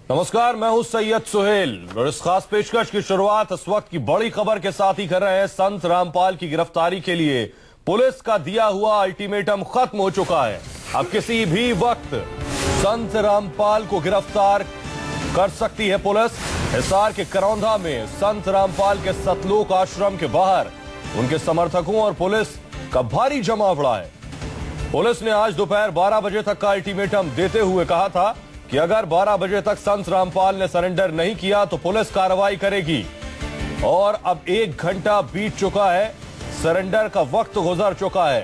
नमस्कार, मैं हूं सैयद सुहेल और इस खास पेशकश की शुरुआत इस वक्त की बड़ी खबर के साथ ही कर रहे हैं। संत रामपाल की गिरफ्तारी के लिए पुलिस का दिया हुआ अल्टीमेटम खत्म हो चुका है। अब किसी भी वक्त संत रामपाल को गिरफ्तार कर सकती है पुलिस। हिसार के करौंधा में संत रामपाल के सतलोक आश्रम के बाहर उनके समर्थकों और पुलिस का भारी जमावड़ा है। पुलिस ने आज दोपहर 12 बजे तक का अल्टीमेटम देते हुए कहा था कि अगर 12 बजे तक संत रामपाल ने सरेंडर नहीं किया तो पुलिस कार्रवाई करेगी। और अब 1 घंटा बीत चुका है, सरेंडर का वक्त गुजर चुका है।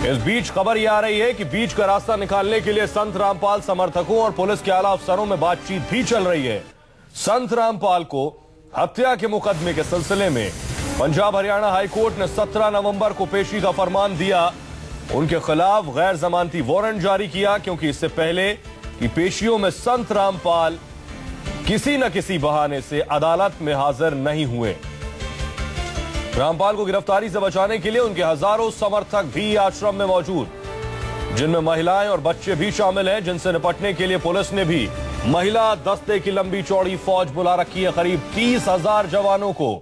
इस बीच खबर यह आ रही है कि बीच का रास्ता निकालने के लिए संत रामपाल समर्थकों और पुलिस के आला अफसरों में बातचीत भी चल रही है। संत रामपाल को हत्या के मुकदमे के सिलसिले में पंजाब हरियाणा हाईकोर्ट ने 17 नवंबर को पेशी का फरमान दिया। उनके खिलाफ गैर जमानती वारंट जारी किया, क्योंकि इससे पहले की पेशियों में संत रामपाल किसी न किसी बहाने से अदालत में हाजिर नहीं हुए। रामपाल को गिरफ्तारी से बचाने के लिए उनके हजारों समर्थक भी आश्रम में मौजूद, जिनमें महिलाएं और बच्चे भी शामिल हैं, जिनसे निपटने के लिए पुलिस ने भी महिला दस्ते की लंबी चौड़ी फौज बुला रखी है। करीब 30,000 जवानों को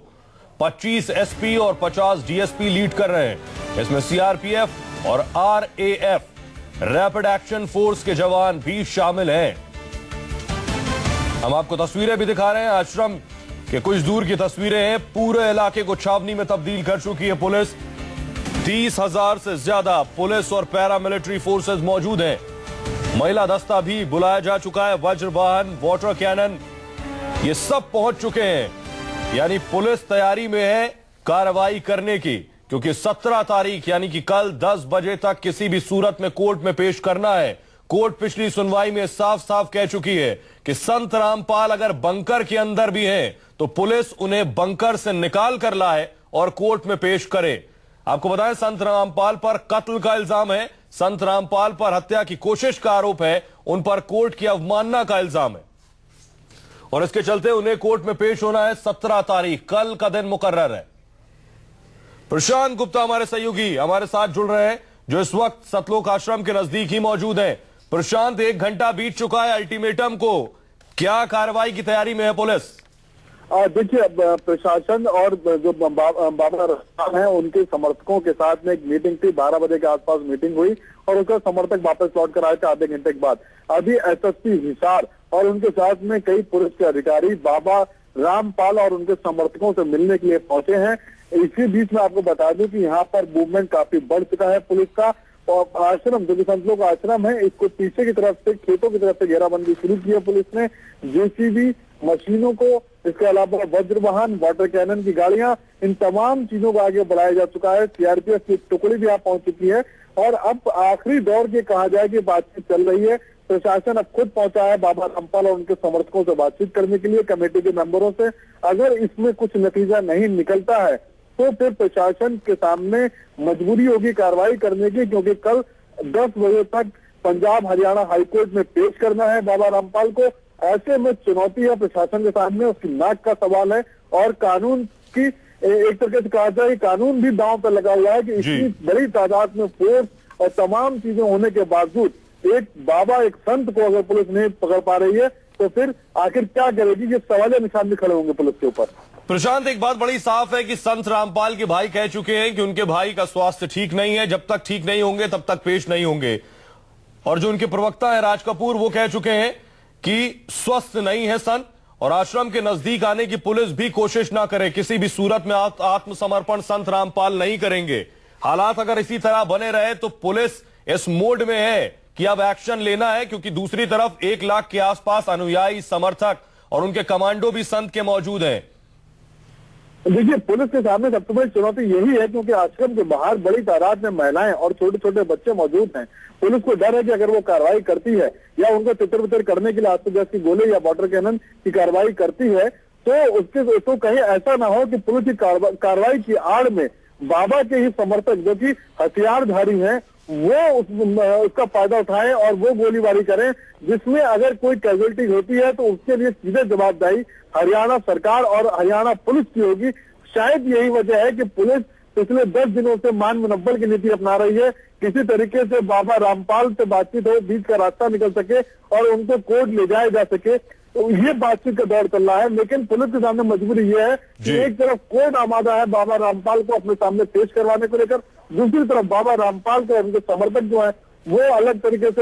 25 एसपी और 50 डीएसपी लीड कर रहे हैं। इसमें सीआरपीएफ और आरएएफ रैपिड एक्शन फोर्स के जवान भी शामिल हैं। हम आपको तस्वीरें भी दिखा रहे हैं, आश्रम के कुछ दूर की तस्वीरें हैं। पूरे इलाके को छावनी में तब्दील कर चुकी है पुलिस। 30,000 से ज्यादा पुलिस और पैरामिलिट्री फोर्सेस मौजूद हैं। महिला दस्ता भी बुलाया जा चुका है। वज्र वाहन, वाटर कैनन, ये सब पहुंच चुके हैं। यानी पुलिस तैयारी में है कार्रवाई करने की, क्योंकि 17 तारीख यानी कि कल 10 बजे तक किसी भी सूरत में कोर्ट में पेश करना है। कोर्ट पिछली सुनवाई में साफ साफ कह चुकी है कि संत रामपाल अगर बंकर के अंदर भी हैं तो पुलिस उन्हें बंकर से निकाल कर लाए और कोर्ट में पेश करे। आपको बताएं, संत रामपाल पर कत्ल का इल्जाम है, संत रामपाल पर हत्या की कोशिश का आरोप है, उन पर कोर्ट की अवमानना का इल्जाम है और इसके चलते उन्हें कोर्ट में पेश होना है। 17 तारीख कल का दिन मुकर्रर है। प्रशांत गुप्ता हमारे सहयोगी हमारे साथ जुड़ रहे हैं, जो इस वक्त सतलोक आश्रम के नजदीक ही मौजूद हैं। प्रशांत, 1 घंटा बीत चुका है अल्टीमेटम को, क्या कार्रवाई की तैयारी में है पुलिस? देखिए, प्रशासन और जो बाबा राम है उनके समर्थकों के साथ में एक मीटिंग थी। 12 बजे के आसपास मीटिंग हुई और उसका समर्थक वापस लौट कर आए थे आधे घंटे के बाद। अभी एसएसपी हिसार और उनके साथ में कई पुलिस के अधिकारी बाबा रामपाल और उनके समर्थकों से मिलने के लिए पहुंचे हैं। इसी बीच में आपको बता दूं कि यहाँ पर मूवमेंट काफी बढ़ चुका है पुलिस का। और आश्रम, जो कि संतों का आश्रम है, इसको पीछे की तरफ से, खेतों की तरफ से घेराबंदी शुरू की है पुलिस ने। जेसीबी मशीनों को, इसके अलावा वज्र वाहन, वाटर कैनन की गाड़ियां, इन तमाम चीजों को आगे बढ़ाया जा चुका है। सीआरपीएफ की टुकड़ी भी यहाँ पहुंच चुकी है और अब आखिरी दौर की कहा जाए कि बातचीत चल रही है। प्रशासन अब खुद पहुंचा है बाबा रामपाल और उनके समर्थकों से बातचीत करने के लिए, कमेटी के मेंबरों से। अगर इसमें कुछ नतीजा नहीं निकलता है तो फिर प्रशासन के सामने मजबूरी होगी कार्रवाई करने की, क्योंकि कल 10 बजे तक पंजाब हरियाणा हाईकोर्ट में पेश करना है बाबा रामपाल को। ऐसे में चुनौती है प्रशासन के सामने, उसकी नाक का सवाल है और कानून की एक तरीके से कहा जाए कानून भी दांव पर लगा हुआ है कि इतनी बड़ी तादाद में फोर्स और तमाम चीजें होने के बावजूद एक बाबा, एक संत को अगर पुलिस नहीं पकड़ पा रही है तो फिर आखिर क्या करेगी? ये सवाल निशान भी खड़े होंगे पुलिस के ऊपर। प्रशांत, एक बात बड़ी साफ है कि संत रामपाल के भाई कह चुके हैं कि उनके भाई का स्वास्थ्य ठीक नहीं है, जब तक ठीक नहीं होंगे तब तक पेश नहीं होंगे। और जो उनके प्रवक्ता है राज कपूर, वो कह चुके हैं कि स्वस्थ नहीं है संत और आश्रम के नजदीक आने की पुलिस भी कोशिश ना करे। किसी भी सूरत में आत्मसमर्पण संत रामपाल नहीं करेंगे। हालात अगर इसी तरह बने रहे तो पुलिस इस मोड में है कि अब एक्शन लेना है, क्योंकि दूसरी तरफ 1 लाख के आसपास अनुयायी, समर्थक और उनके कमांडो भी संत के मौजूद हैं। देखिए, पुलिस के सामने सबसे बड़ी चुनौती यही है, क्योंकि आश्रम के बाहर बड़ी तादाद में महिलाएं और छोटे छोटे बच्चे मौजूद हैं। पुलिस को डर है कि अगर वो कार्रवाई करती है या उनको तितर बितर करने के लिए आत्मगैस की गोले या वाटर कैनन की कार्रवाई करती है तो कहीं ऐसा ना हो कि पुलिस की कार्रवाई की आड़ में बाबा के ही समर्थक, जो कि हथियारधारी हैं, वो उसका फायदा उठाएं और वो गोलीबारी करें, जिसमें अगर कोई कैजुअल्टी होती है तो उसके लिए सीधे जवाबदारी हरियाणा सरकार और हरियाणा पुलिस की होगी। शायद यही वजह है कि पुलिस पिछले 10 दिनों से मान मुनव्वर की नीति अपना रही है किसी तरीके से बाबा रामपाल से बातचीत हो, बीच का रास्ता निकल सके और उनको कोर्ट ले जाया जा सके। तो ये बातचीत का दौर चल रहा है, लेकिन पुलिस के सामने मजबूरी ये है कि एक तरफ कोर्ट आमादा है बाबा रामपाल को अपने सामने पेश करवाने को लेकर, दूसरी तरफ बाबा रामपाल के उनके समर्थक जो है वो अलग तरीके से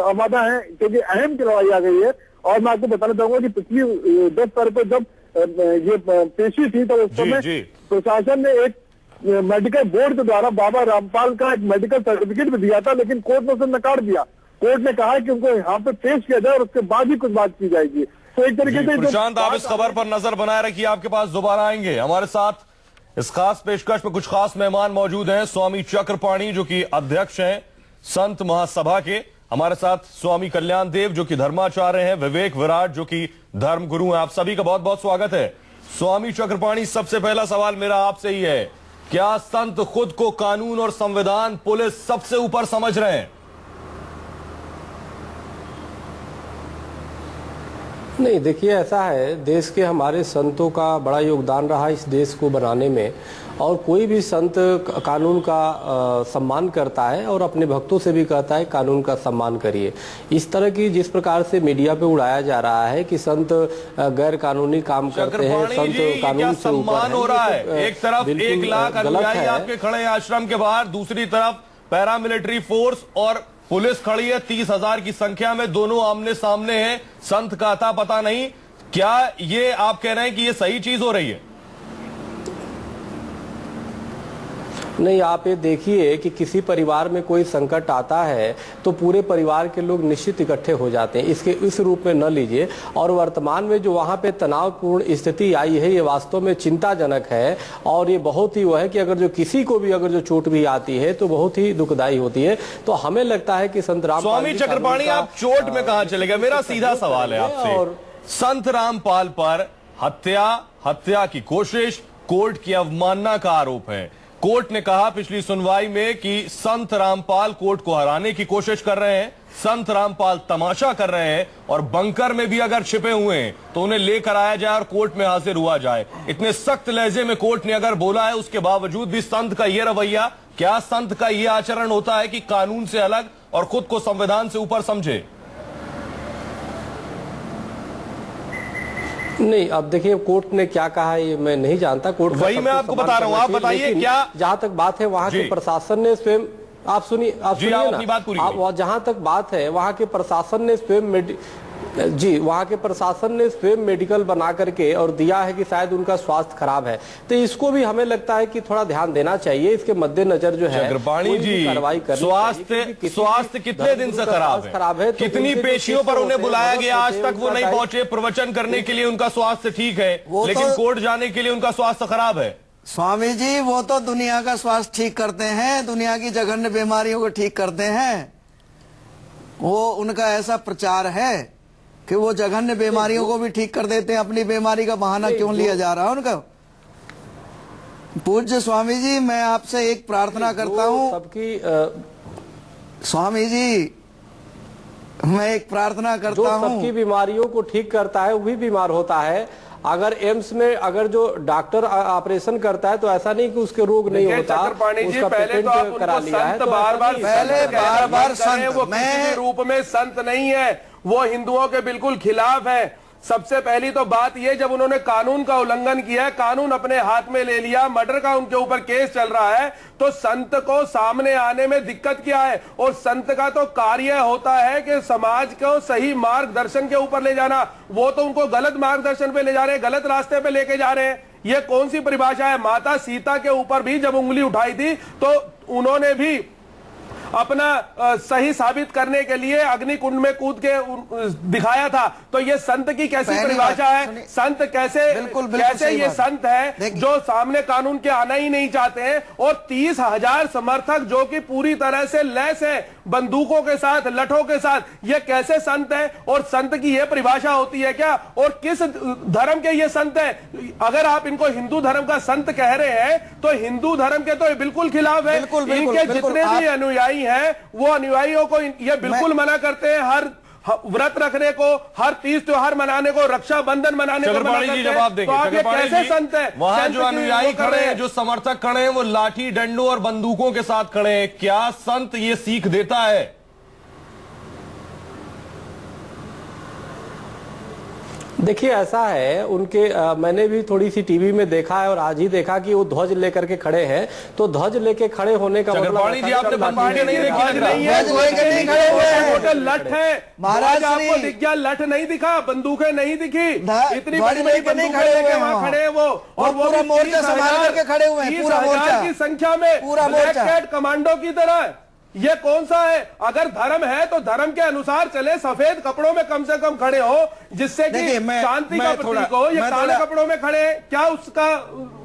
आमादा है, क्योंकि अहम की लड़ाई आ गई है। और मैं आपको बताना चाहूंगा कि पिछली 10 तारीख को जब ये पेशी थी तो उस समय प्रशासन ने एक मेडिकल बोर्ड के द्वारा बाबा रामपाल का एक मेडिकल सर्टिफिकेट भी दिया था, लेकिन कोर्ट ने उसे नकार दिया। कोर्ट ने कहा कि उनको यहाँ पे पेश किया जाए और उसके बाद ही कुछ बात की जाएगी। तो एक तरीके से प्रशांत, आप इस खबर पर नजर बनाए रखिए, आपके पास दोबारा आएंगे। हमारे साथ इस खास पेशकश में कुछ खास मेहमान मौजूद हैं। स्वामी चक्रपाणी जो कि अध्यक्ष हैं संत महासभा के, हमारे साथ स्वामी कल्याण देव जो कि धर्माचार्य हैं, विवेक विराट जो कि धर्म गुरु हैं। आप सभी का बहुत बहुत स्वागत है। स्वामी चक्रपाणी, सबसे पहला सवाल मेरा आपसे ही है, क्या संत खुद को कानून और संविधान, पुलिस सबसे ऊपर समझ रहे हैं? नहीं, देखिए ऐसा है, देश के हमारे संतों का बड़ा योगदान रहा इस देश को बनाने में, और कोई भी संत कानून का सम्मान करता है और अपने भक्तों से भी कहता है कानून का सम्मान करिए। इस तरह की जिस प्रकार से मीडिया पे उड़ाया जा रहा है कि संत गैर कानूनी काम करते हैं, संत कानून से ऊपर हो रहा है। तो एक तरफ 1 लाख अनुयायी आपके खड़े हैं आश्रम के बाहर, दूसरी तरफ पैरामिलिट्री फोर्स और पुलिस खड़ी है 30,000 की संख्या में, दोनों आमने सामने हैं, संत का अता पता नहीं। क्या ये आप कह रहे हैं कि ये सही चीज हो रही है? नहीं, आप ये देखिए कि किसी परिवार में कोई संकट आता है तो पूरे परिवार के लोग निश्चित इकट्ठे हो जाते हैं, इसके इस रूप में न लीजिए। और वर्तमान में जो वहाँ पे तनावपूर्ण स्थिति आई है, ये वास्तव में चिंताजनक है, और ये बहुत ही वो है कि अगर जो किसी को भी अगर जो चोट भी आती है तो बहुत ही दुखदाई होती है। तो हमें लगता है कि संत रामपाल, स्वामी चक्रपाणी, आप चोट में कहां चले गए? मेरा सीधा सवाल है आपसे, संत रामपाल पर हत्या की कोशिश, कोर्ट की अवमानना का आरोप है। कोर्ट ने कहा पिछली सुनवाई में कि संत रामपाल कोर्ट को हराने की कोशिश कर रहे हैं, संत रामपाल तमाशा कर रहे हैं, और बंकर में भी अगर छिपे हुए हैं तो उन्हें लेकर आया जाए और कोर्ट में हाजिर हुआ जाए। इतने सख्त लहजे में कोर्ट ने अगर बोला है, उसके बावजूद भी संत का यह रवैया, क्या संत का यह आचरण होता है कि कानून से अलग और खुद को संविधान से ऊपर समझे? नहीं, अब देखिए कोर्ट ने क्या कहा है ये मैं नहीं जानता। कोर्ट वही मैं आपको बता रहा हूं, आप बताइए। क्या जहां तक बात है वहां के प्रशासन ने स्वयं, आप सुनिए ना, जहां तक बात है वहां के प्रशासन ने स्वयं वहां के प्रशासन ने स्वयं मेडिकल बना करके और दिया है कि शायद उनका स्वास्थ्य खराब है, तो इसको भी हमें लगता है कि थोड़ा ध्यान देना चाहिए। इसके मद्देनजर जो है कार्रवाई करनी। स्वास्थ्य कितने दिन से खराब है? कितनी पेशियों पर उन्हें बुलाया गया, आज तक वो नहीं पहुंचे। प्रवचन करने के लिए उनका स्वास्थ्य ठीक है, लेकिन कोर्ट जाने के लिए उनका स्वास्थ्य खराब है। स्वामी जी, वो तो दुनिया का स्वास्थ्य ठीक करते हैं, दुनिया की जघन्य बीमारियों को ठीक करते हैं। वो उनका ऐसा प्रचार है कि वो जघन्य बीमारियों को भी ठीक कर देते हैं। अपनी बीमारी का बहाना क्यों लिया जा रहा है उनका? पूज्य स्वामी जी, मैं आपसे एक प्रार्थना करता हूँ स्वामी जी, मैं एक प्रार्थना करता हूँ। सबकी बीमारियों को ठीक करता है, वो भी बीमार होता है। अगर एम्स में अगर जो डॉक्टर ऑपरेशन करता है तो ऐसा नहीं कि उसके रोग नहीं होता, उसका पेटेंट करा लिया है। बार बार संत, वो किसी रूप में संत नहीं है, वो हिंदुओं के बिल्कुल खिलाफ है। सबसे पहली तो बात ये, जब उन्होंने कानून का उल्लंघन किया है, कानून अपने हाथ में ले लिया, मर्डर का उनके ऊपर केस चल रहा है, तो संत को सामने आने में दिक्कत क्या है? और संत का तो कार्य होता है कि समाज को सही मार्गदर्शन के ऊपर ले जाना। वो तो उनको गलत मार्गदर्शन पे ले जा रहे हैं, गलत रास्ते पे लेके जा रहे हैं। ये कौन सी परिभाषा है? माता सीता के ऊपर भी जब उंगली उठाई थी तो उन्होंने भी अपना सही साबित करने के लिए अग्निकुंड में कूद के दिखाया था। तो ये संत की कैसी परिभाषा है? संत कैसे कैसे ये संत है जो सामने कानून के आना ही नहीं चाहते हैं? और 30,000 समर्थक जो कि पूरी तरह से लैस है बंदूकों के साथ, लठों के साथ, ये कैसे संत है? और संत की ये परिभाषा होती है क्या? और किस धर्म के ये संत है? अगर आप इनको हिंदू धर्म का संत कह रहे हैं तो हिंदू धर्म के तो बिल्कुल खिलाफ है। इनके जितने भी अनुयायी है वो अनुयायियों को ये बिल्कुल मना करते हैं, व्रत रखने को, हर तीज त्योहार मनाने को, रक्षाबंधन मनाने को मना चक्रपाणी जी करते हैं, जवाब देंगे। तो आप ये चक्रपाणी कैसे जी, संत है? वहां संत जो की अनुयायी वो कर खड़े रहे हैं, जो समर्थक खड़े हैं, वो लाठी डंडों और बंदूकों के साथ खड़े हैं। क्या संत ये सीख देता है? देखिए ऐसा है, उनके मैंने भी थोड़ी सी टीवी में देखा है और आज ही देखा कि वो ध्वज लेकर के खड़े हैं। तो ध्वज लेके खड़े होने का मतलब चक्रपाणी जी, आपने बंदूकें नहीं देखी लग रहा? नहीं है, ध्वज लेके नहीं खड़े हुए हैं। मोटे लठ है महाराज ध्वज आपको श्री- दिख गया, लठ नहीं दिखा, बंदूकें नहीं दिखी, इतनी ध्वज बड़ी बड़ी लेके नहीं बंदूकें खड़े हुए लेके हैं वहां वहाँ। खड़े हैं वो, और वो पूरा भी मोर्चा 30,000 संभाल करके खड़े हुए हैं, पूरा 30,000 मोर्चा। की संख्या में, पूरा ब्लैक मोर्चा। कैट कमांडो की तरह। ये कौन सा है? अगर धर्म है तो धर्म के अनुसार चले, सफेद कपड़ों में कम से कम खड़े हो, जिससे कि देखिए, मैं- शांति का मैं प्रतीक हो। ये मैं काले थोड़ा- कपड़ों में खड़े हैं, क्या उसका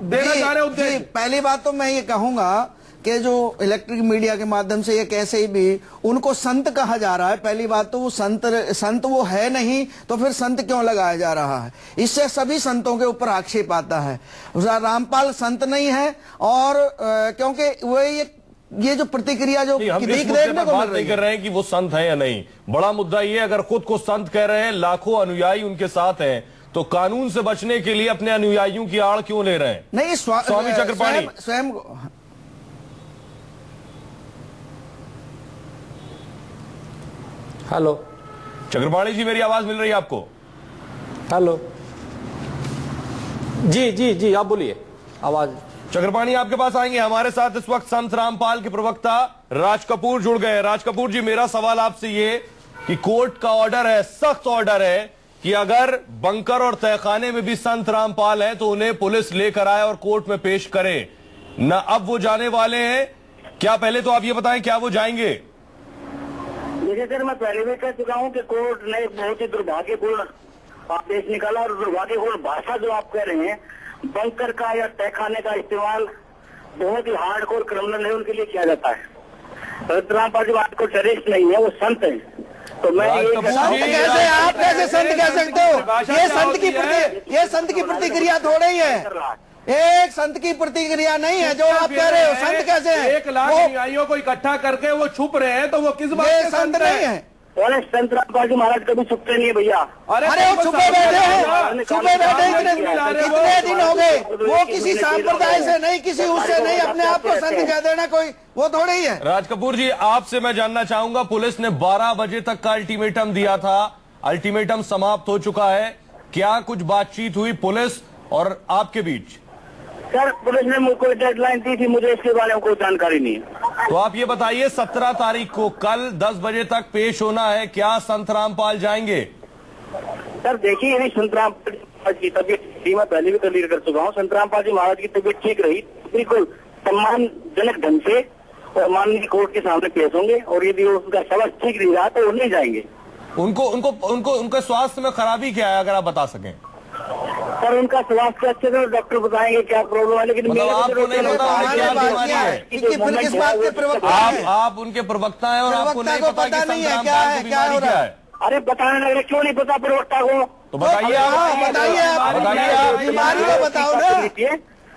देना जी, चाह रहे जी, उद्देश्य? पहली बात तो मैं ये कहूंगा कि जो इलेक्ट्रिक मीडिया के माध्यम से ये कैसे भी उनको संत कहा जा रहा है। पहली बात तो वो संत वो है नहीं, तो फिर संत क्यों लगाया जा रहा है? इससे सभी संतों के ऊपर आक्षेप आता है। रामपाल संत नहीं है, और क्योंकि वो ये जो प्रतिक्रिया जो नहीं, हम इस देखने मुद्दे पर को बात मिल रही नहीं कर रहे हैं कि वो संत है या नहीं। बड़ा मुद्दा ये, अगर खुद को संत कह रहे हैं, लाखों अनुयायी उनके साथ हैं, तो कानून से बचने के लिए अपने अनुयायियों की आड़ क्यों ले रहे हैं? नहीं, स्वामी चक्रपाणी स्वयं हेलो चक्रपाणी जी, मेरी आवाज मिल रही है आपको? हेलो, जी जी जी, आप बोलिए, आवाज। चक्रपाणी, आपके पास आएंगे। हमारे साथ इस वक्त संत रामपाल के प्रवक्ता राज कपूर जुड़ गए। राज कपूर जी, मेरा सवाल आपसे ये कि कोर्ट का ऑर्डर है, सख्त ऑर्डर है कि अगर बंकर और तहखाने में भी संत रामपाल है तो उन्हें पुलिस लेकर आए और कोर्ट में पेश करे। न अब वो जाने वाले हैं, क्या पहले तो आप ये बताएं, क्या वो जाएंगे? देखिए सर, मैं पहले भी कह चुका हूँ कि कोर्ट ने बहुत ही दुर्भाग्यपूर्ण आदेश निकाला, और दुर्भाग्यपूर्ण भाषा जो आप कह रहे हैं, बंकर का या तहखाने का इस्तेमाल बहुत ही हार्डकोर क्रिमिनल है, उनके लिए किया जाता है। रामपाल जी हार्डकोर टेररिस्ट नहीं है, वो संत है। तो मैं ये कपूर कहता हूं जी, कि कैसे आप कैसे संत कह सकते हो? परिभाषा ये क्या संत की होती है? ये संत की प्रतिक्रिया थोड़ी है, एक संत की प्रतिक्रिया नहीं है जो आप कह रहे हो। संत कैसे हैं? 1 लाख वो- अनुयायियों को इकट्ठा करके वो छुप रहे हैं, तो वो किस बात ये के संत नहीं है। बोले संत रामपाल जी महाराज कभी छुपते नहीं है भैया। अरे वो छुपे बैठे हैं, छुपे बैठे कितने दिन हो गए। वो किसी सांप्रदाय से नहीं, किसी उससे नहीं, अपने आप को संत कह देना कोई वो थोड़ी ही है। राज कपूर जी, आपसे मैं जानना चाहूंगा, पुलिस ने 12 बजे तक का अल्टीमेटम दिया था, अल्टीमेटम समाप्त हो चुका है, क्या कुछ बातचीत हुई पुलिस और आपके बीच? सर, पुलिस ने मुझको डेडलाइन दी थी, मुझे इसके बारे में कोई जानकारी नहीं है। तो आप ये बताइए, 17 तारीख को कल 10 बजे तक पेश होना है, क्या संत रामपाल जाएंगे? सर देखिए, यदि संत रामपाल की तबीयत थी, मैं पहले भी क्लियर कर चुका हूँ, संत रामपाल जी महाराज की तबीयत ठीक रही, बिल्कुल सम्मानजनक ढंग से और माननीय कोर्ट के सामने पेश होंगे, और यदि उनका स्वास्थ्य ठीक नहीं रहा तो वो नहीं जाएंगे। उनको उनको उनको उनका स्वास्थ्य में खराबी क्या है, अगर आप बता सकें? सर उनका स्वास्थ्य अच्छे से डॉक्टर बताएंगे क्या प्रॉब्लम है, लेकिन मतलब मेरे को आपको तो नहीं पता हमारे क्या पास बीमारी क्या है? कि जो फिर किस moment बात है, के वो- प्रवक्ता हैं? आप उनके प्रवक्ता हैं और आपको प्रवक्ता नहीं को पता कि पता संत नहीं है, रामपाल क्या की है, क्या हो बीमारी रहा क्या है? है? अरे बताने लगे, क्यों नहीं पता प्रवक्ता को? तो बताइए हाँ, आप। बताइए आप। बताइए आप। बीमारी को बताओ ना।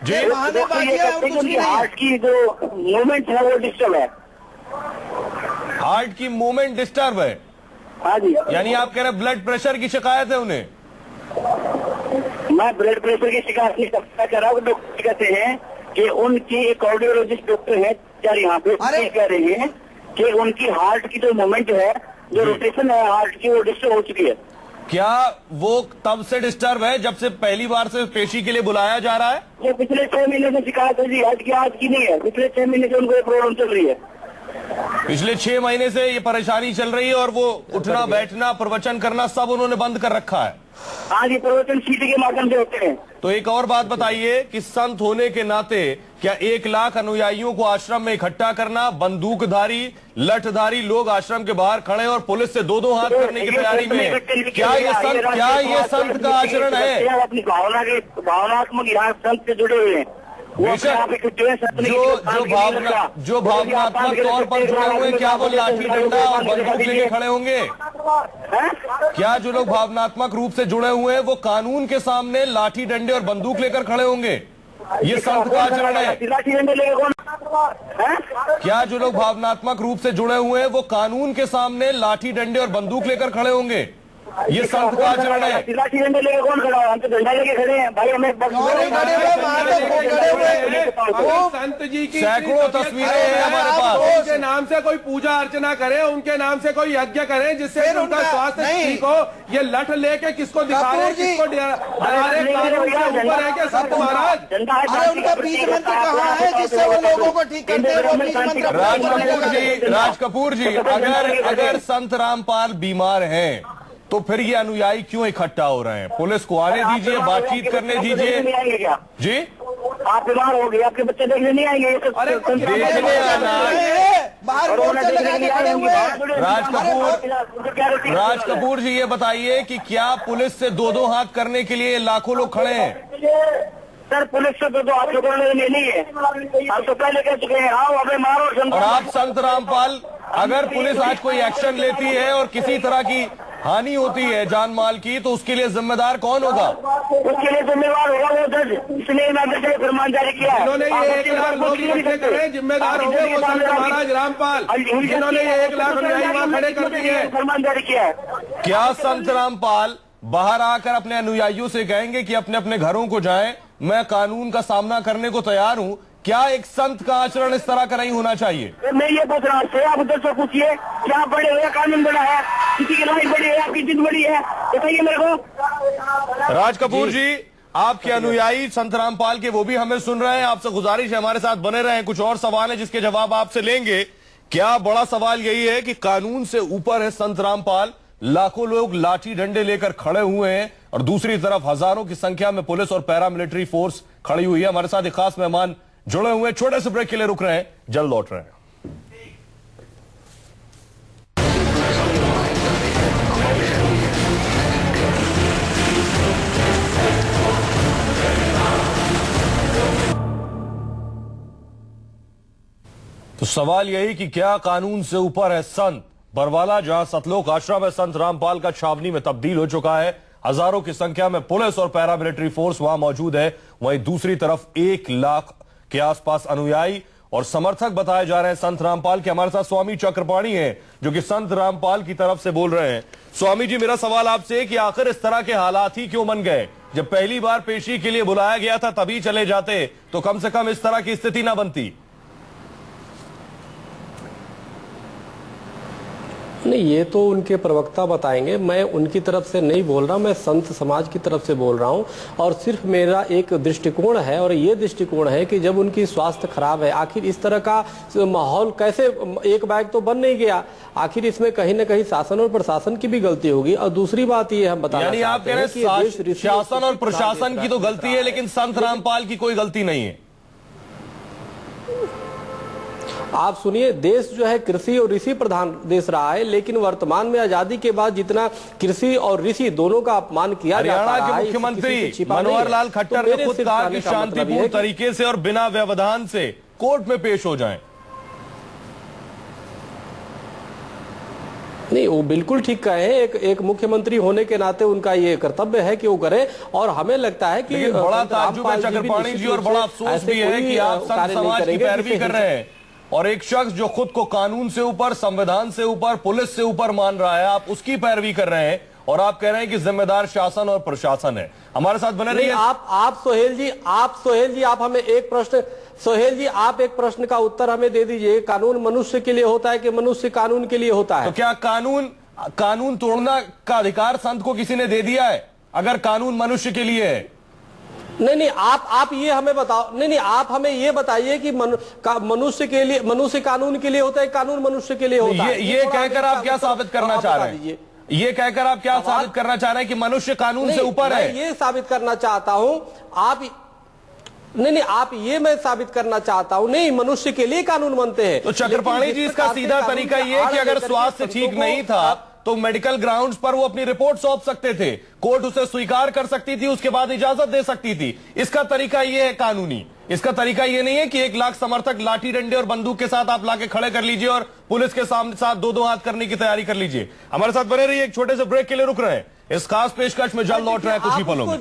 जी। बहाने बाकी है, और कुछ भी नहीं है। हार्ट की जो मूवमेंट है वो डिस्टर्ब है। हार्ट की मूवमेंट डिस्टर्ब है, हाँ जी, यानी आप कह रहे हैं ब्लड प्रेशर की शिकायत है उन्हें? मैं ब्लड प्रेशर की शिकायत नहीं कर रहा हूँ। डॉक्टर कहते हैं कि उनकी एक कार्डियोलॉजिस्ट डॉक्टर है यार यहाँ पे, अरे! ये कह रहे हैं कि उनकी हार्ट की जो मूवमेंट है, जो रोटेशन है हार्ट की, वो डिस्टर्ब हो चुकी है। क्या वो तब से डिस्टर्ब है जब से पहली बार से पेशी के लिए बुलाया जा रहा है? ये पिछले 6 महीने से शिकायत है जी, हार्ट की आज की नहीं है, पिछले 6 महीने से उनको ये प्रॉब्लम चल रही है। पिछले 6 महीने से ये परेशानी चल रही है और वो उठना बैठना प्रवचन करना सब उन्होंने बंद कर रखा है। आज ये प्रवचन सीटी के माध्यम से होते हैं। तो एक और बात बताइए कि संत होने के नाते क्या 1 लाख अनुयायियों को आश्रम में इकट्ठा करना, बंदूकधारी लठधारी लोग आश्रम के बाहर खड़े और पुलिस से 2-2 हाथ करने की तैयारी में हैं, क्या ये संत का आचरण है? अपनी भावनात्मक यहाँ संत से जुड़े हुए हैं, वो अपने बेशक, आप इकट्ठे हैं, संत नहीं जो भावनात्मक तौर पर जुड़े हुए हैं, क्या वो लाठी डंडा और बंदूक लेके खड़े होंगे? क्या जो लोग भावनात्मक रूप से जुड़े हुए हैं वो कानून के सामने लाठी डंडे और बंदूक लेकर खड़े होंगे? ये संत का आचरण है। लाठी डंडे लेकर कौन हैं? क्या जो लोग भावनात्मक रूप से जुड़े हुए हैं वो कानून के सामने लाठी डंडे और बंदूक लेकर खड़े होंगे? ये संत का आचरण है। लाठी डंडे लेके कौन खड़ा है? हम तो झंडा लेके खड़े हैं भाई। हमें खड़े हुए संत जी की सैकड़ों तस्वीरें हैं हमारे पास। उनके नाम से कोई पूजा अर्चना करे, उनके नाम से कोई यज्ञ करे जिससे फिर उनका उनका- स्वास्थ्य नहीं। ठीक हो। ये लठ लेके किसको दिखा रहे हैं, कपूर जी। किसको डरा रहे हैं? कानून से ऊपर है क्या संत महाराज? झंडा है, अरे उनका बीज मंत्र कहाँ है जिससे वो लोगों को ठीक करते हैं? वो बीज मंत्र राज कपूर जी, अगर संत रामपाल बीमार हैं तो फिर ये अनुयायी क्यों इकट्ठा हो रहे हैं? पुलिस को आने दीजिए, बातचीत करने दीजिए। नहीं आएंगे क्या? जी, आप बीमार हो गए, आपके बच्चे देखने नहीं आएंगे? ये सब अरे देखने आना। बाहर मोर्चा लगा के खड़े हुए हैं। राज कपूर जी, ये बताइए कि क्या पुलिस से दो हाथ करने के लिए लाखों लोग खड़े हैं? सर पुलिस से तो आप लोगों ने नहीं है, हम तो पहले कह चुके हैं। आओ हमें मारो। और आप संत रामपाल, अगर पुलिस आज कोई एक्शन लेती है और किसी तरह की हानि होती है जान माल की, तो उसके लिए जिम्मेदार कौन होगा? उसके लिए जिम्मेवार होगा वो जज, इसलिए मैंने से फरमान जारी किया है। जिन्होंने ये 1 लाख लोग इकट्ठे करे, जिम्मेदार होंगे वो संत महाराज रामपाल, जिन्होंने ये 1 लाख अनुयायी वहां खड़े कर दिए हैं। फरमान जारी किया है। क्या संत रामपाल बाहर आकर अपने अनुयायियों से कहेंगे कि अपने अपने घरों को जाएं, मैं कानून का सामना करने को तैयार हूं? क्या एक संत का आचरण इस तरह का नहीं होना चाहिए? मैं ये पूछ रहा हूँ आपसे, आप उधर से पूछिए, क्या बड़े हो या कानून बड़ा है? किसी की लड़ाई बड़ी है, आपकी जिद बड़ी है? बताइए मेरे को। राज कपूर जी, आपके अनुयायी संत रामपाल के वो भी हमें सुन रहे हैं। आपसे गुजारिश है हमारे साथ बने रहें। कुछ और सवाल है जिसके जवाब आपसे लेंगे। क्या बड़ा सवाल यही है कि कानून से ऊपर है संत रामपाल, लाखों लोग लाठी डंडे लेकर खड़े हुए हैं और दूसरी तरफ हजारों की संख्या में पुलिस और पैरामिलिट्री फोर्स खड़ी हुई है। हमारे साथ एक खास मेहमान जुड़े हुए हैं, छोटे से ब्रेक के लिए रुक रहे हैं, जल्द लौट रहे हैं। तो सवाल यही कि क्या कानून से ऊपर है संत? बरवाला, जहां सतलोक आश्रम है, संत रामपाल का छावनी में तब्दील हो चुका है। हजारों की संख्या में पुलिस और पैरामिलिट्री फोर्स वहां मौजूद है। वहीं दूसरी तरफ 1 लाख के आसपास अनुयायी और समर्थक बताए जा रहे हैं संत रामपाल के। हमारे साथ स्वामी चक्रपाणी हैं जो कि संत रामपाल की तरफ से बोल रहे हैं। स्वामी जी, मेरा सवाल आपसे है कि आखिर इस तरह के हालात ही क्यों बन गए? जब पहली बार पेशी के लिए बुलाया गया था तभी चले जाते तो कम से कम इस तरह की स्थिति ना बनती। नहीं, ये तो उनके प्रवक्ता बताएंगे, मैं उनकी तरफ से नहीं बोल रहा, मैं संत समाज की तरफ से बोल रहा हूँ। और सिर्फ मेरा एक दृष्टिकोण है, और ये दृष्टिकोण है कि जब उनकी स्वास्थ्य खराब है, आखिर इस तरह का माहौल कैसे एक बैग तो बन नहीं गया? आखिर इसमें कहीं ना कहीं शासन और प्रशासन की भी गलती होगी। और दूसरी बात ये हम बताना यानी आप कह रहे हैं शासन और प्रशासन की तो गलती है, लेकिन संत रामपाल की कोई गलती नहीं है? आप सुनिए, देश जो है कृषि और ऋषि प्रधान देश रहा है, लेकिन वर्तमान में आजादी के बाद जितना कृषि और ऋषि दोनों का अपमान किया जाता हरियाणा है, के मुख्यमंत्री मनोहर लाल खट्टर ने खुद कहा कि शांतिपूर्ण तरीके से और बिना व्यवधान से कोर्ट में पेश हो जाएं। नहीं, वो बिल्कुल ठीक कहे हैं। एक मुख्यमंत्री होने के नाते उनका ये कर्तव्य है कि वो करे। और हमें लगता है कि बड़ा ताज्जुब है चक्रपाणी जी, और बड़ा अफसोस भी है कि आप संत समाज की पैरवी कर रहे हैं और एक शख्स जो खुद को कानून से ऊपर, संविधान से ऊपर, पुलिस से ऊपर मान रहा है, आप उसकी पैरवी कर रहे हैं और आप कह रहे हैं कि जिम्मेदार शासन और प्रशासन है। हमारे साथ बने रहिए। आप सोहेल जी, आप हमें एक प्रश्न, सोहेल जी आप एक प्रश्न का उत्तर हमें दे दीजिए। कानून मनुष्य के लिए होता है कि मनुष्य कानून के लिए होता है? तो क्या कानून तोड़ना का अधिकार संत को किसी ने दे दिया है, अगर कानून मनुष्य के लिए है? नहीं, आप ये हमें बताओ। नहीं, आप हमें ये बताइए कि मनुष्य के लिए, मनुष्य कानून के लिए होता है, कानून मनुष्य के लिए होता है? ये कहकर आप क्या साबित करना चाह रहे हैं? ये कहकर आप क्या साबित करना चाह रहे हैं कि मनुष्य कानून से ऊपर है? ये साबित करना चाहता हूं आप आप ये मैं साबित करना चाहता हूं, नहीं, मनुष्य के लिए कानून बनते हैं। तो चक्रपाणी जी, इसका सीधा तरीका ये है कि अगर स्वास्थ्य ठीक नहीं था तो मेडिकल ग्राउंड्स पर वो अपनी रिपोर्ट सौंप सकते थे, कोर्ट उसे स्वीकार कर सकती थी, उसके बाद इजाजत दे सकती थी। इसका तरीका ये है कानूनी। इसका तरीका ये नहीं है कि 1 लाख समर्थक लाठी डंडे और बंदूक के साथ आप लाके खड़े कर लीजिए और पुलिस के साथ दो हाथ करने की तैयारी कर लीजिए। हमारे साथ बने रहिए, एक छोटे से ब्रेक के लिए रुक रहे हैं। इस खास पेशकश में जल्द लौट रहे हैं कुछ ही पलों में।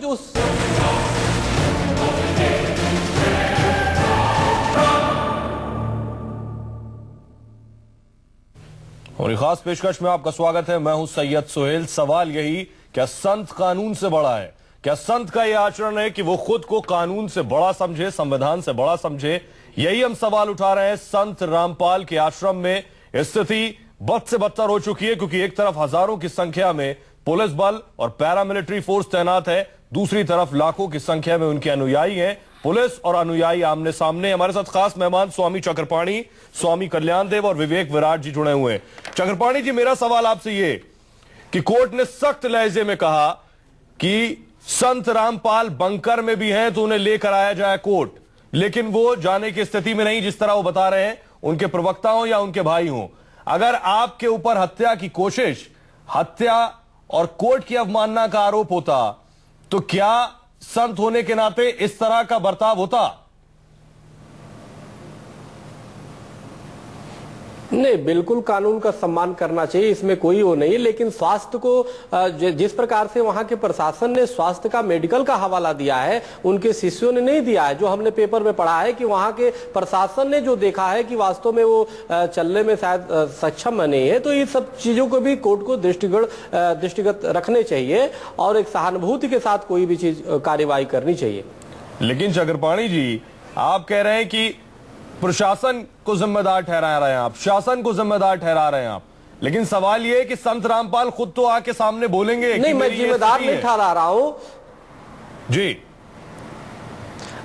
और एक खास पेशकश में आपका स्वागत है। मैं हूं सैयद सुहेल। सवाल यही, क्या संत कानून से बड़ा है? क्या संत का यह आचरण है कि वो खुद को कानून से बड़ा समझे, संविधान से बड़ा समझे? यही हम सवाल उठा रहे हैं। संत रामपाल के आश्रम में स्थिति बद से बदतर हो चुकी है, क्योंकि एक तरफ हजारों की संख्या में पुलिस बल और पैरामिलिट्री फोर्स तैनात है, दूसरी तरफ लाखों की संख्या में उनके अनुयायी हैं। पुलिस और अनुयायी आमने सामने। हमारे साथ खास मेहमान स्वामी चक्रपाणी, स्वामी कल्याणदेव और विवेक विराट जी जुड़े हुए हैं। चक्रपाणी जी, मेरा सवाल आपसे ये कि कोर्ट ने सख्त लहजे में कहा कि संत रामपाल बंकर में भी हैं तो उन्हें लेकर आया जाए कोर्ट, लेकिन वो जाने की स्थिति में नहीं, जिस तरह वो बता रहे हैं, उनके प्रवक्ता हो या उनके भाई हों। अगर आपके ऊपर हत्या की कोशिश, हत्या और कोर्ट की अवमानना का आरोप होता, तो क्या संत होने के नाते इस तरह का बर्ताव होता? नहीं, बिल्कुल कानून का सम्मान करना चाहिए, इसमें कोई वो नहीं। लेकिन स्वास्थ्य को जिस प्रकार से वहां के प्रशासन ने स्वास्थ्य का, मेडिकल का हवाला दिया है, उनके शिष्यों ने नहीं दिया है। जो हमने पेपर में पढ़ा है कि वहां के प्रशासन ने जो देखा है कि वास्तव में वो चलने में शायद सक्षम नहीं है, तो ये सब चीजों को भी कोर्ट को दृष्टिगत रखने चाहिए और एक सहानुभूति के साथ कोई भी चीज कार्यवाही करनी चाहिए। लेकिन चक्रपाणी जी, आप कह रहे हैं कि प्रशासन को जिम्मेदार ठहरा रहे हैं आप, शासन को जिम्मेदार ठहरा रहे हैं आप, लेकिन सवाल यह है कि संत रामपाल खुद तो आके सामने बोलेंगे। नहीं, मैं जिम्मेदार नहीं ठहरा रहा हूं जी।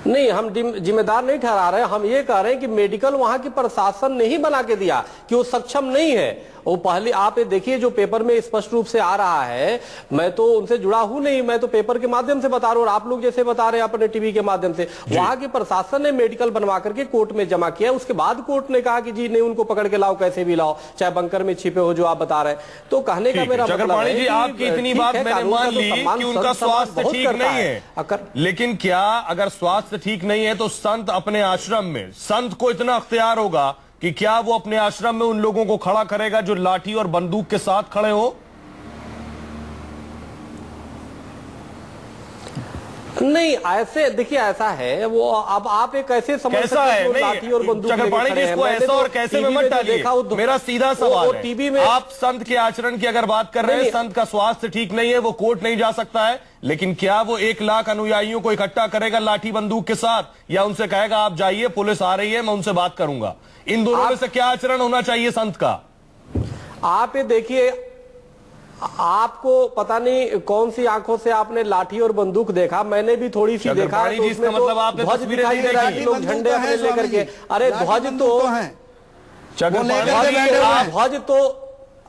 नहीं, हम जिम्मेदार नहीं ठहरा रहे। हम ये कह रहे हैं कि मेडिकल वहां की प्रशासन ने ही बना के दिया कि वो सक्षम नहीं है। वो पहले आप ये देखिए, जो पेपर में स्पष्ट रूप से आ रहा है, मैं तो उनसे जुड़ा हूं नहीं, मैं तो पेपर के माध्यम से बता रहा हूं और आप लोग जैसे बता रहे हैं अपने टीवी के माध्यम से। वहां के प्रशासन ने मेडिकल बनवा करके कोर्ट में जमा किया। उसके बाद कोर्ट ने कहा कि जी नहीं, उनको पकड़ के लाओ, कैसे भी लाओ, चाहे बंकर में छिपे हो, जो आप बता रहे हैं। तो कहने का मेरा मतलब है जी, आपकी इतनी बात मैंने मान ली कि उनका स्वास्थ्य ठीक नहीं है, लेकिन क्या अगर स्वास्थ्य ठीक नहीं है तो संत अपने आश्रम में, संत को इतना अख्तियार होगा कि क्या वो अपने आश्रम में उन लोगों को खड़ा करेगा जो लाठी और बंदूक के साथ खड़े हो? नहीं, ऐसे देखिए, ऐसा है वो। अब आप एक ऐसे समझ सकते हैं लाठी और बंदूक चक्रपाणी जी, इसको ऐसा और कैसे में मत डालिए। मेरा सीधा सवाल है, टीवी में आप संत के आचरण की अगर बात कर रहे हैं, संत का स्वास्थ्य ठीक नहीं है, वो कोर्ट नहीं जा सकता है, लेकिन क्या वो 1 लाख अनुयायियों को इकट्ठा करेगा लाठी बंदूक के साथ, या उनसे कहेगा आप जाइए, पुलिस आ रही है, मैं उनसे बात करूंगा? इन दोनों में से क्या आचरण होना चाहिए संत का? आप ये देखिए, आपको पता नहीं कौन सी आंखों से आपने लाठी और बंदूक देखा, मैंने भी थोड़ी सी देखा। तो इसका मतलब आपने ध्वज दिखाई दे रहा है, लोग झंडे अपने लेकर के। अरे ध्वज तो ध्वज तो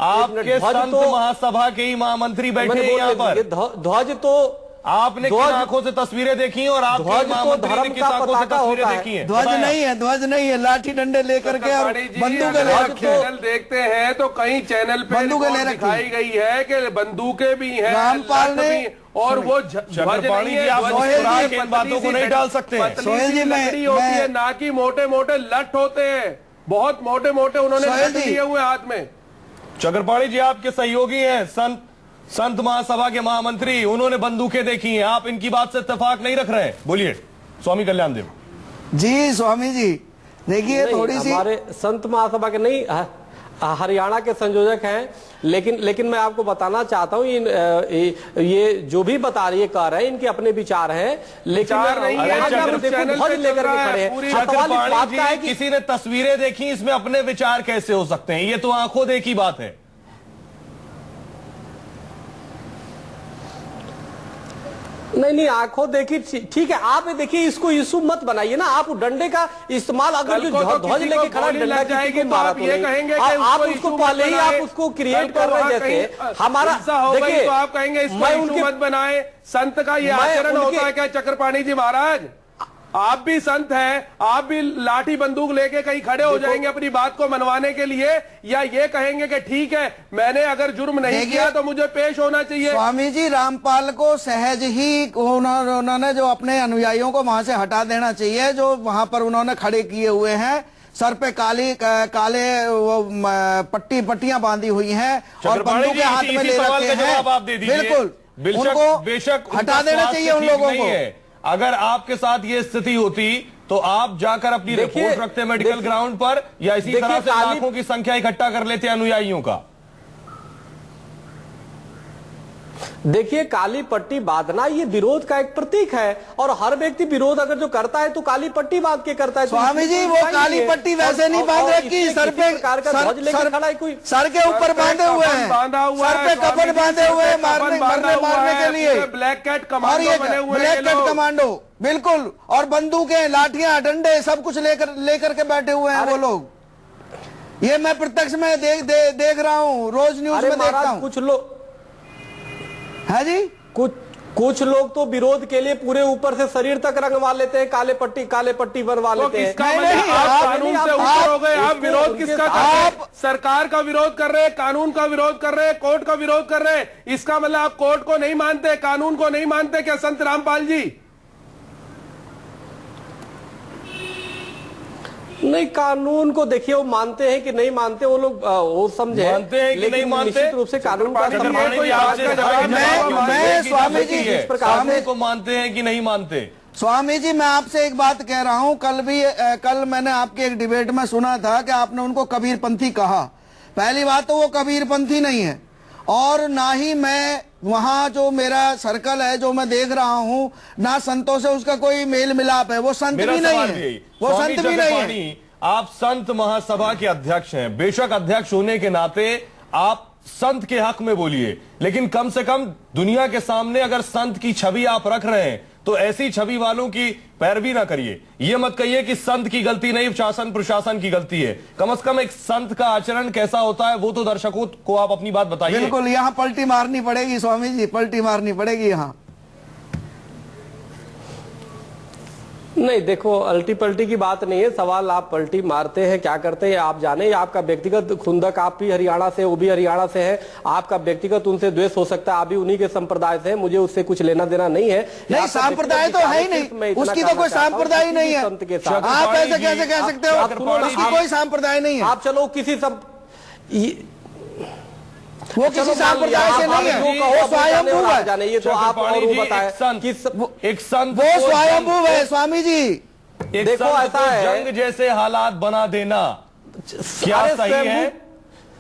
आपके संत महासभा के ही महामंत्री बैठे हैं यहाँ पर। ध्वज तो आपने किन आंखों से तस्वीरें देखी हैं और आपके महामंत्री ने किस आंखों से तस्वीरें देखी हैं? ध्वज नहीं है, लाठी डंडे लेकर के और बंदूकें ले रखी हैं। चैनल देखते हैं तो कई चैनल पे बंदूकें दिखाई गई है कि बंदूकें भी हैं, रामपाल ने, और वो चक्रपाणी जी, आप इन बातों को नहीं डाल सकते हैं। सोहेल जी, लकड़ी होती है, ना कि मोटे मोटे लठ होते हैं, बहुत मोटे मोटे उन्होंने लठ लिए हुए हाथ में। चक्रपाणी जी, आपके सहयोगी हैं संत महासभा के महामंत्री, उन्होंने बंदूकें देखी हैं, आप इनकी बात से इत्तेफाक नहीं रख रहे? बोलिए स्वामी कल्याणदेव जी। स्वामी जी देखिए, थोड़ी सी हमारे संत महासभा के नहीं, हरियाणा के संयोजक हैं, लेकिन मैं आपको बताना चाहता हूं, ये जो भी बता रही है, कह रहे हैं, इनके अपने विचार हैं, लेकिन ध्वज लेकर के खड़े हैं। किसी ने तस्वीरें देखी, इसमें अपने विचार कैसे हो सकते हैं? ये तो आंखों देखी बात है। नहीं, आंखों देखी ठीक है। आप देखिए, इसको इशू मत बनाइए ना। आप डंडे का इस्तेमाल, अगर जो ध्वज लेके खड़ा डंडा जाएगी तो आप ये कहेंगे आप उसको पहले ही आप उसको क्रिएट कर रहे हैं। जैसे हमारा देखिए, तो आप कहेंगे इसको इशू मत बनाए। संत का ये आचरण होता है क्या चक्रपाणी जी महाराज? आप भी संत हैं, आप भी लाठी बंदूक लेके कहीं खड़े हो जाएंगे अपनी बात को मनवाने के लिए, या ये कहेंगे कि ठीक है, मैंने अगर जुर्म नहीं किया तो मुझे पेश होना चाहिए? स्वामी जी, रामपाल को सहज ही उन्होंने जो अपने अनुयायियों को वहां से हटा देना चाहिए, जो वहां पर उन्होंने खड़े किए हुए हैं, सर पे काले पट्टियां बांधी हुई हैं और बंदूकें हाथ में ले रखे हैं। बिल्कुल, उनको बेशक हटा देना चाहिए उन लोगों को। अगर आपके साथ ये स्थिति होती तो आप जाकर अपनी देखिए- रिपोर्ट रखते मेडिकल देखिए- ग्राउंड पर, या इसी देखिए तरह से काली- लाखों की संख्या इकट्ठा कर लेते अनुयायियों का? देखिए, काली पट्टी बांधना ये विरोध का एक प्रतीक है, और हर व्यक्ति विरोध अगर जो करता है तो काली पट्टी बांध के करता है। तो स्वामी जी, वो काली पट्टी वैसे नहीं बांध रखी, सर पे सर के ऊपर बांधे हुए हैं, सर पे कफन बांधे हुए हैं मारने के लिए, ब्लैक कैट और कमांडो ये बने हुए ब्लैक कैट कमांडो, बिल्कुल, और बंदूकें, लाठियां, डंडे सब कुछ लेकर के बैठे हुए हैं वो लोग। ये मैं प्रत्यक्ष में देख रहा हूँ, रोज न्यूज में देखता हूँ। कुछ लोग है जी, कुछ लोग तो विरोध के लिए पूरे ऊपर से शरीर तक रंगवा लेते हैं, काले पट्टी बनवा लेते हैं। किसका मतलब आप कानून से ऊपर हो गए? आप विरोध किसका कर रहे हैं? सरकार का विरोध कर रहे हैं, कानून का विरोध कर रहे हैं, कोर्ट का विरोध कर रहे हैं। इसका मतलब आप कोर्ट को नहीं मानते, कानून को नहीं मानते क्या संत रामपाल जी? नहीं, कानून को देखिए, वो मानते हैं कि नहीं मानते, वो लोग वो समझे, मानते हैं कि नहीं मानते, निश्चित रूप से कानून का सम्मान मैं स्वामी जी इस प्रकार कानून को मानते हैं कि नहीं मानते? स्वामी जी, मैं आपसे एक बात कह रहा हूं, कल मैंने आपके एक डिबेट में सुना था कि आपने उनको कबीरपंथी कहा। पहली बात तो वो कबीरपंथी नहीं है, और ना ही मैं वहां जो मेरा सर्कल है जो मैं देख रहा हूं, ना संतों से उसका कोई मेल मिलाप है, वो संत भी नहीं है, वो संत भी नहीं है। आप संत महासभा के अध्यक्ष हैं, बेशक अध्यक्ष होने के नाते आप संत के हक में बोलिए, लेकिन कम से कम दुनिया के सामने अगर संत की छवि आप रख रहे हैं तो ऐसी छवि वालों की पैरवी ना करिए। ये मत कहिए कि संत की गलती नहीं, शासन प्रशासन की गलती है। कम से कम एक संत का आचरण कैसा होता है वो तो दर्शकों को आप अपनी बात बताइए। बिल्कुल, यहाँ पलटी मारनी पड़ेगी स्वामी जी, पलटी मारनी पड़ेगी यहाँ। नहीं, देखो, अल्टी पल्टी की बात नहीं है, सवाल आप पल्टी मारते हैं क्या करते हैं आप जाने, आपका व्यक्तिगत खुंदक, आप भी हरियाणा से, वो भी हरियाणा से है, आपका व्यक्तिगत उनसे द्वेष हो सकता है, आप भी उन्हीं के संप्रदाय से हैं, मुझे उससे कुछ लेना देना नहीं है। नहीं, सांप्रदाय तो है ही नहीं, उसकी तो कोई सांप्रदाय ही नहीं है, आप ऐसे कैसे कह सकते हो? उसकी कोई सांप्रदाय नहीं है। आप चलो किसी वो किसी संप्रदाय से नहीं है, वो स्वयंभू है। ये तो आप और वो बताएं, एक संत वो स्वयंभू है स्वामी जी। देखो ऐसा है, जंग जैसे हालात बना देना क्या सही है?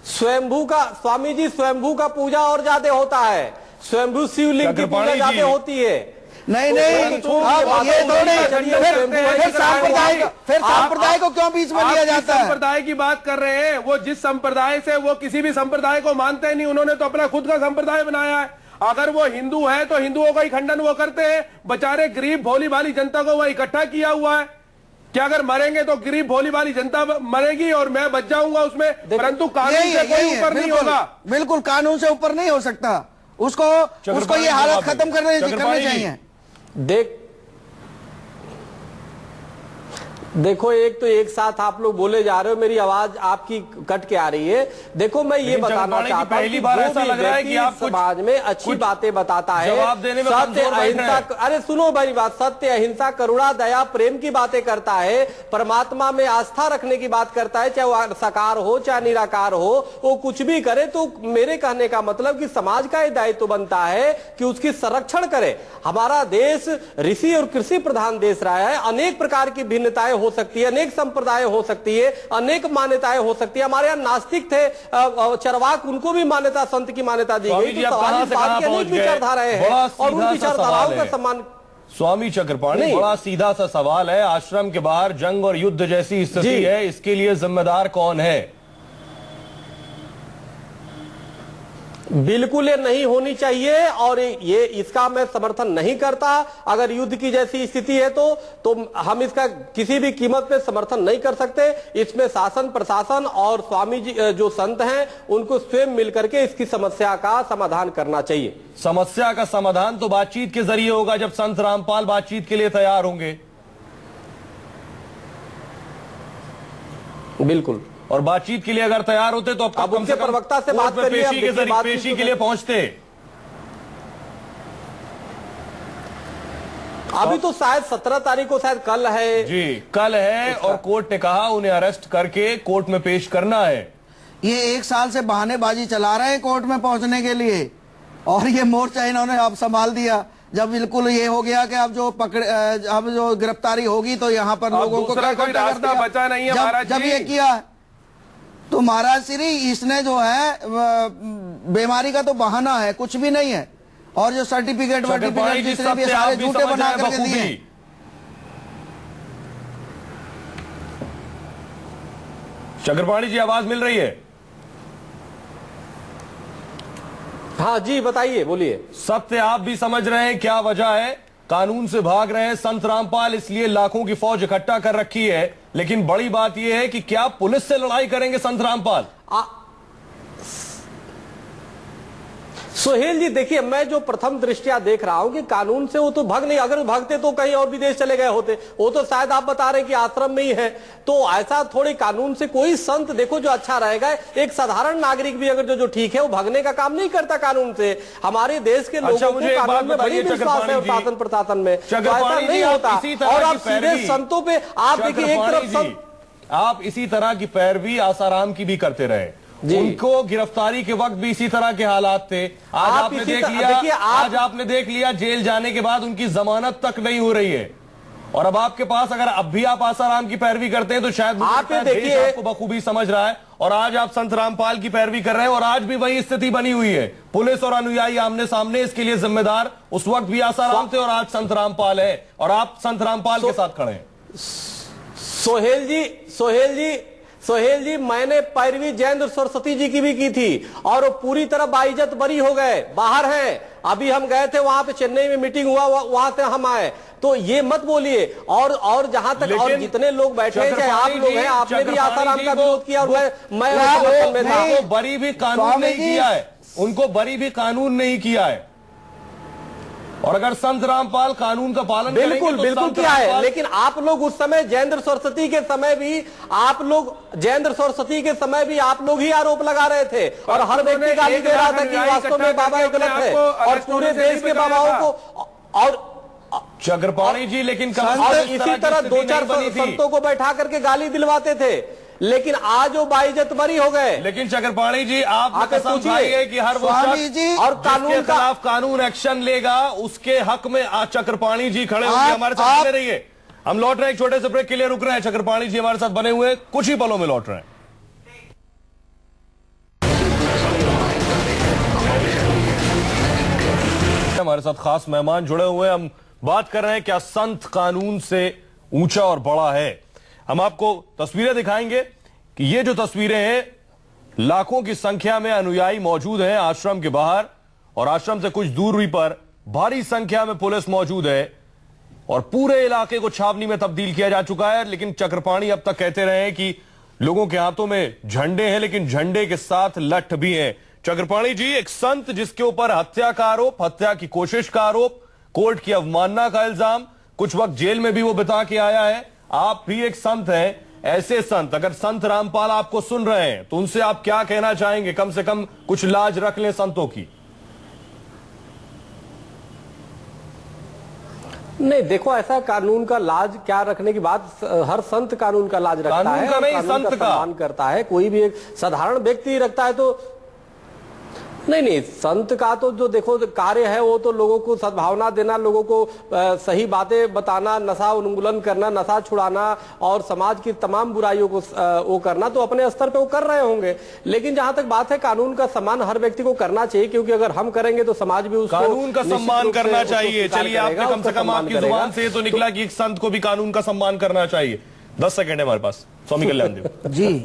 स्वयंभू का, स्वामी जी, स्वयंभू का पूजा और ज्यादा होता है, स्वयंभू शिवलिंग की पूजा ज्यादा होती है। नहीं, ये थोड़ी, फिर सांप्रदाय को क्यों बीच में लिया जाता है? संप्रदाय की बात कर रहे हैं, वो जिस संप्रदाय से, वो किसी भी संप्रदाय को मानते नहीं, उन्होंने तो अपना खुद का संप्रदाय बनाया है। अगर वो हिंदू है तो हिंदुओं का ही खंडन वो करते हैं, बेचारे गरीब भोली भाली जनता को वो इकट्ठा किया हुआ है। क्या अगर मरेंगे तो गरीब भोली भाली जनता मरेगी और मैं बच जाऊंगा उसमें, परंतु कानून से कोई ऊपर नहीं होगा। बिल्कुल, कानून से ऊपर नहीं हो सकता, उसको ये हालत खत्म करने चाहिए। देखो, एक तो एक साथ आप लोग बोले जा रहे हो, मेरी आवाज आपकी कट के आ रही है। देखो, मैं ये बताना चाहता हूँ, पहली बार ऐसा लग रहा है कि आप समाज में अच्छी बातें बताता है, जवाब देने में सत्य अहिंसा, अरे सुनो मेरी बात, सत्य अहिंसा करुणा दया प्रेम की बातें करता है, परमात्मा में आस्था रखने की बात करता है, चाहे वो साकार हो चाहे निराकार हो, वो कुछ भी करे, तो मेरे कहने का मतलब कि समाज का ये दायित्व बनता है कि उसकी संरक्षण करे। हमारा देश ऋषि और कृषि प्रधान देश रहा है, अनेक प्रकार की भिन्नताएं हो सकती है, अनेक संप्रदाय हो सकती है, अनेक मान्यताएं हो सकती है। हमारे यहाँ नास्तिक थे, चरवाक, उनको भी मान्यता, संत की मान्यता दी गई। तो अनेक विचारधाराएं हैं और उन विचारधाराओं का सम्मान। स्वामी चक्रपाणी, बड़ा सीधा सा सवाल है, आश्रम के बाहर जंग और युद्ध जैसी स्थिति है, इसके लिए जिम्मेदार कौन है? बिल्कुल ये नहीं होनी चाहिए, और ये इसका मैं समर्थन नहीं करता। अगर युद्ध की जैसी स्थिति है तो हम इसका किसी भी कीमत पे समर्थन नहीं कर सकते। इसमें शासन प्रशासन और स्वामी जी जो संत हैं उनको स्वयं मिलकर के इसकी समस्या का समाधान करना चाहिए। समस्या का समाधान तो बातचीत के जरिए होगा, जब संत रामपाल बातचीत के लिए तैयार होंगे। बिल्कुल, और बातचीत के लिए अगर तैयार होते तो अब उनके प्रवक्ता से बात करिए, पेशी के लिए पहुंचते। अभी तो शायद 17 तारीख को, शायद कल है जी, कल है, और कोर्ट ने कहा उन्हें अरेस्ट करके कोर्ट में पेश करना है। ये 1 साल से बहानेबाजी चला रहे हैं कोर्ट में पहुंचने के लिए, और ये मोर्चा इन्होंने अब संभाल दिया। जब बिल्कुल ये हो गया कि अब जो गिरफ्तारी होगी तो यहाँ पर लोगों को दूसरा कोई रास्ता बचा नहीं है महाराज जब जी। ये किया तो महाराज श्री इसने जो है बीमारी का तो बहाना है, कुछ भी नहीं है। और जो सर्टिफिकेट वर्टिफिकेट जितने भी सारे झूठे बना करके दिए। चक्रपाणी जी आवाज मिल रही है? हाँ जी बताइए, बोलिए। सत्य आप भी समझ रहे हैं, क्या वजह है? कानून से भाग रहे हैं संत रामपाल, इसलिए लाखों की फौज इकट्ठा कर रखी है। लेकिन बड़ी बात यह है कि क्या पुलिस से लड़ाई करेंगे संत रामपाल? सोहेल जी देखिए, मैं जो प्रथम दृष्टिया देख रहा हूं कि कानून से वो तो भाग नहीं, अगर भागते तो कहीं और विदेश चले गए होते। वो तो शायद आप बता रहे हैं कि आश्रम में ही है, तो ऐसा थोड़ी कानून से कोई संत देखो जो अच्छा रहेगा। एक साधारण नागरिक भी अगर जो ठीक है वो भागने का काम नहीं करता कानून से। हमारे देश के लोगों को कानून में बड़ी विश्वास है, शासन प्रशासन में, तो ऐसा नहीं होता। और आप सीधे संतों पे आप देखिए, एक तरफ संत, आप इसी तरह की पैरवी आसाराम की भी करते रहे। उनको गिरफ्तारी के वक्त भी इसी तरह के हालात थे। आज आपने देख लिया, आज आपने देख लिया जेल जाने के बाद उनकी जमानत तक नहीं हो रही है। और अब आपके पास, अगर अब भी आप आसाराम की पैरवी करते हैं तो शायद आप देखिए, आपको बखूबी समझ रहा है। और आज आप संत रामपाल की पैरवी कर रहे हैं और आज भी वही स्थिति बनी हुई है। पुलिस और अनुयायी आमने सामने, इसके लिए जिम्मेदार उस वक्त भी आसाराम थे और आज संत रामपाल है, और आप संत रामपाल के साथ खड़े हैं। सोहेल जी मैंने पैरवी जयेंद्र सरस्वती जी की भी की थी और वो पूरी तरह बाइज्जत बरी हो गए, बाहर हैं। अभी हम गए थे वहां पे, चेन्नई में मीटिंग हुआ, वहां से हम आए। तो ये मत बोलिए। और जहां तक और जितने लोग बैठे हैं, चाहे आप लोग हैं, आपने भी आसाराम का विरोध किया और मैं उनको बरी भी कानून नहीं किया है, उनको बरी भी कानून नहीं किया है। और अगर संत रामपाल कानून का पालन बिल्कुल किया है, लेकिन आप लोग उस समय जयेंद्र सरस्वती के समय भी आप लोग ही आरोप लगा रहे थे और हर व्यक्ति गाली दे रहा था कि वास्तव में बाबा गलत है और पूरे देश के बाबाओं को। और चक्रपाणी जी, लेकिन इसी तरह 2-4 संतों को बैठा करके गाली दिलवाते थे, लेकिन आज वो बाइज्जत बरी हो गए। लेकिन चक्रपाणी जी, आप कसम खाइए कि हर वो शख्स और कानून के खिलाफ कानून एक्शन लेगा, उसके हक में चक्रपाणी जी खड़े होंगे। हमारे साथ बने रहिए, हम लौट रहे हैं, एक छोटे से ब्रेक के लिए रुक रहे हैं। चक्रपाणी जी हमारे साथ बने हुए, कुछ ही पलों में लौट रहे हैं। हमारे साथ खास मेहमान जुड़े हुए हैं। हम बात कर रहे हैं क्या संत कानून से ऊंचा और बड़ा है। हम आपको तस्वीरें दिखाएंगे कि ये जो तस्वीरें हैं, लाखों की संख्या में अनुयायी मौजूद हैं आश्रम के बाहर, और आश्रम से कुछ दूरी पर भारी संख्या में पुलिस मौजूद है और पूरे इलाके को छावनी में तब्दील किया जा चुका है। लेकिन चक्रपाणी अब तक कहते रहे हैं कि लोगों के हाथों में झंडे हैं, लेकिन झंडे के साथ लठ भी हैं। चक्रपाणी जी, एक संत जिसके ऊपर हत्या का आरोप, हत्या की कोशिश का आरोप, कोर्ट की अवमानना का इल्जाम, कुछ वक्त जेल में भी वो बिता के आया है। आप भी एक संत हैं। ऐसे संत, अगर संत रामपाल आपको सुन रहे हैं तो उनसे आप क्या कहना चाहेंगे? कम से कम कुछ लाज रख लें संतों की। नहीं देखो, ऐसा कानून का लाज क्या रखने की बात, हर संत कानून का लाज रखता है, का नहीं, कानून संत का सम्मान करता है। कोई भी एक साधारण व्यक्ति रखता है तो नहीं, संत का तो जो देखो कार्य है वो तो लोगों को सद्भावना देना, लोगों को सही बातें बताना, नशा उन्मूलन करना, नशा छुड़ाना और समाज की तमाम बुराइयों को वो करना, तो अपने स्तर पे वो कर रहे होंगे। लेकिन जहां तक बात है, कानून का सम्मान हर व्यक्ति को करना चाहिए, क्योंकि अगर हम करेंगे तो समाज भी उसको कानून का सम्मान करना चाहिए। चलिए, आपने कम से कम आपकी जुबान से तो निकला कि एक संत को भी कानून का सम्मान करना चाहिए। 10 सेकंड है हमारे पास। स्वामी कल्याण देव जी,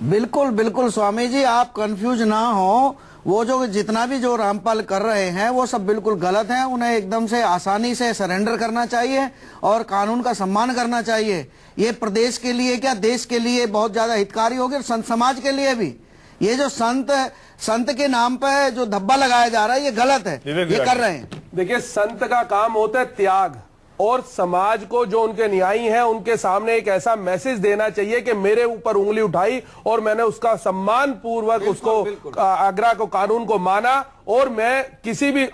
बिल्कुल स्वामी जी, आप कंफ्यूज ना हो। वो जो जितना भी जो रामपाल कर रहे हैं वो सब बिल्कुल गलत है। उन्हें एकदम से आसानी से सरेंडर करना चाहिए और कानून का सम्मान करना चाहिए। ये प्रदेश के लिए क्या, देश के लिए बहुत ज्यादा हितकारी होगी, संत समाज के लिए भी। ये जो संत के नाम पे जो धब्बा लगाया जा रहा है, ये गलत है, ये कर रहे हैं। देखिए, संत का काम होता है त्याग, और समाज को जो उनके न्यायी हैं उनके सामने एक ऐसा मैसेज देना चाहिए कि मेरे ऊपर उंगली उठाई और मैंने उसका सम्मान पूर्वक उसको आग्रह को, कानून को माना, और मैं किसी भी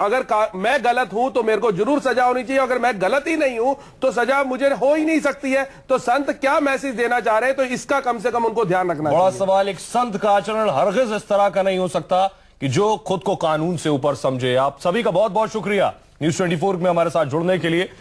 मैं गलत हूं तो मेरे को जरूर सजा होनी चाहिए। अगर मैं गलत ही नहीं हूं तो सजा मुझे हो ही नहीं सकती है। तो संत क्या मैसेज देना चाह रहे हैं, तो इसका कम से कम उनको ध्यान रखना बड़ा सवाल। एक संत का आचरण हरगिज इस तरह का नहीं हो सकता कि जो खुद को कानून से ऊपर समझे। आप सभी का बहुत बहुत शुक्रिया। न्यूज 24 में हमारे साथ जुड़ने के लिए।